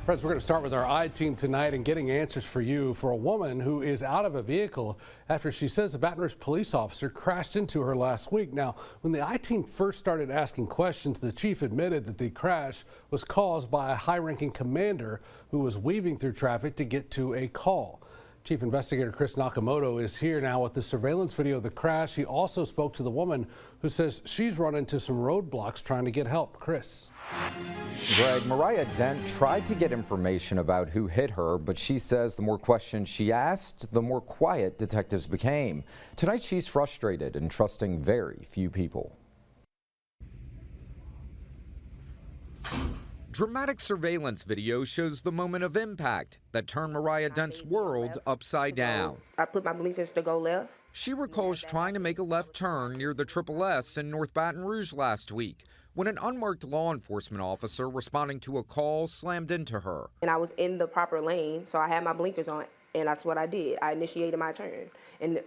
Friends, we're going to start with our I-Team tonight and getting answers for you for a woman who is out of a vehicle after she says a Baton Rouge police officer crashed into her last week. Now, when the I-Team first started asking questions, the chief admitted that the crash was caused by a high-ranking commander who was weaving through traffic to get to a call. Chief Investigator Chris Nakamoto is here now with the surveillance video of the crash. He also spoke to the woman who says she's run into some roadblocks trying to get help. Chris. Greg, Mariah Dent tried to get information about who hit her, but she says the more questions she asked, the more quiet detectives became. Tonight she's frustrated and trusting very few people. Dramatic surveillance video shows the moment of impact that turned Mariah Dent's world upside down. I put my blinkers to go left. She recalls trying to make a left turn near the Triple S in North Baton Rouge last week when an unmarked law enforcement officer responding to a call slammed into her. And I was in the proper lane, so I had my blinkers on, and that's what I did. I initiated my turn. And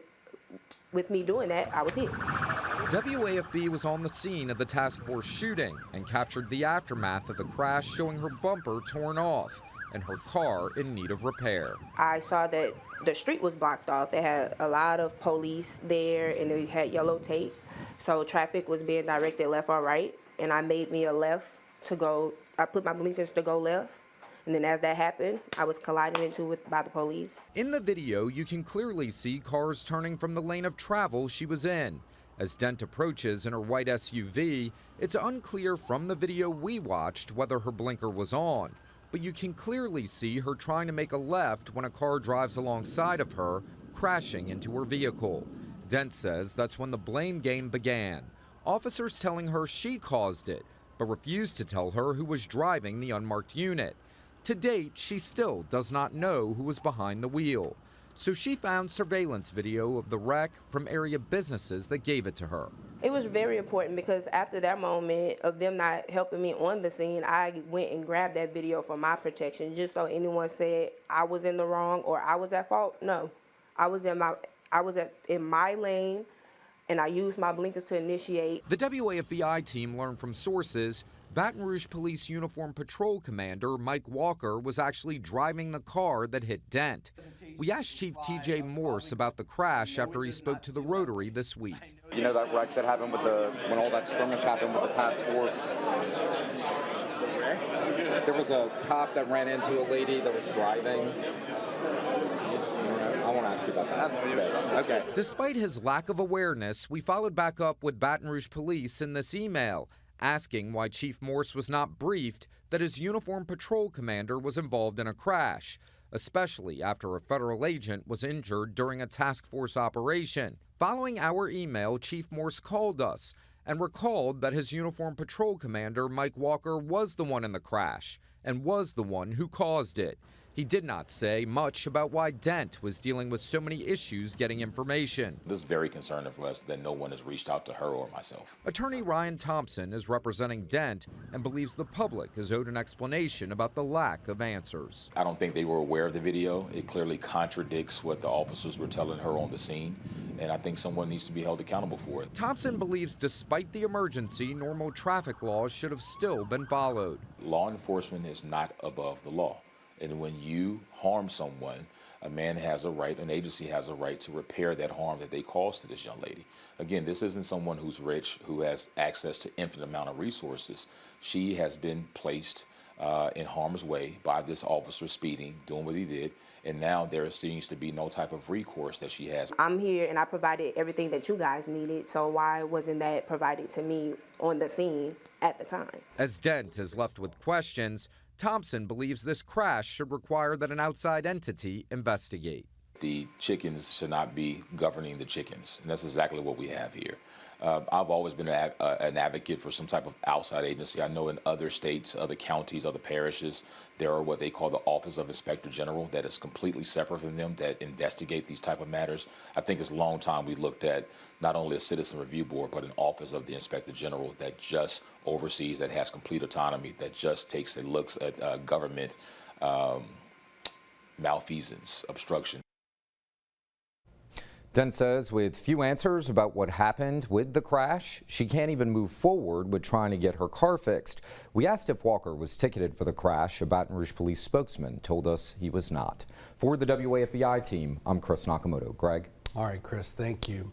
with me doing that, I was hit. WAFB was on the scene of the task force shooting and captured the aftermath of the crash, showing her bumper torn off and her car in need of repair. I saw that the street was blocked off. They had a lot of police there, and they had yellow tape. So traffic was being directed left or right, and I made me a left to go. I put my blinkers to go left. And then as that happened, I was collided into it by the police. In the video, you can clearly see cars turning from the lane of travel she was in. As Dent approaches in her white SUV, it's unclear from the video we watched whether her blinker was on, but you can clearly see her trying to make a left when a car drives alongside of her, crashing into her vehicle. Dent says that's when the blame game began. Officers telling her she caused it, but refused to tell her who was driving the unmarked unit. To date, she still does not know who was behind the wheel. So she found surveillance video of the wreck from area businesses that gave it to her. It was very important because after that moment of them not helping me on the scene, I went and grabbed that video for my protection, just so anyone said I was in the wrong or I was at fault. No, I was in my lane, and I used my blinkers to initiate. The WAFB team learned from sources Baton Rouge Police Uniform Patrol Commander Mike Walker was actually driving the car that hit Dent. We asked Chief TJ Morse about the crash after he spoke to the Rotary this week. You know that wreck that happened when all that skirmish happened with the task force? There was a cop that ran into a lady that was driving. I won't ask you about that today. Okay. Despite his lack of awareness, we followed back up with Baton Rouge Police in this email, asking why Chief Morse was not briefed that his uniform patrol commander was involved in a crash, especially after a federal agent was injured during a task force operation. Following our email, Chief Morse called us and recalled that his uniform patrol commander, Mike Walker, was the one in the crash and was the one who caused it. He did not say much about why Dent was dealing with so many issues getting information. This is very concerning for us that no one has reached out to her or myself. Attorney Ryan Thompson is representing Dent and believes the public is owed an explanation about the lack of answers. I don't think they were aware of the video. It clearly contradicts what the officers were telling her on the scene, and I think someone needs to be held accountable for it. Thompson believes despite the emergency, normal traffic laws should have still been followed. Law enforcement is not above the law. And when you harm someone, a man has a right, an agency has a right to repair that harm that they caused to this young lady. Again, this isn't someone who's rich, who has access to infinite amount of resources. She has been placed in harm's way by this officer speeding, doing what he did, and now there seems to be no type of recourse that she has. I'm here and I provided everything that you guys needed, so why wasn't that provided to me on the scene at the time? As Dent is left with questions, Thompson believes this crash should require that an outside entity investigate. The chickens should not be governing the chickens, and that's exactly what we have here. I've always been an advocate for some type of outside agency. I know in other states, other counties, other parishes, there are what they call the Office of Inspector General that is completely separate from them that investigate these type of matters. I think it's a long time we looked at not only a citizen review board, but an Office of the Inspector General that just oversees, that has complete autonomy, that just takes and looks at government malfeasance, obstruction. Dent says with few answers about what happened with the crash, she can't even move forward with trying to get her car fixed. We asked if Walker was ticketed for the crash. A Baton Rouge Police spokesman told us he was not. For the WAFBI team, I'm Chris Nakamoto. Greg? All right, Chris, thank you.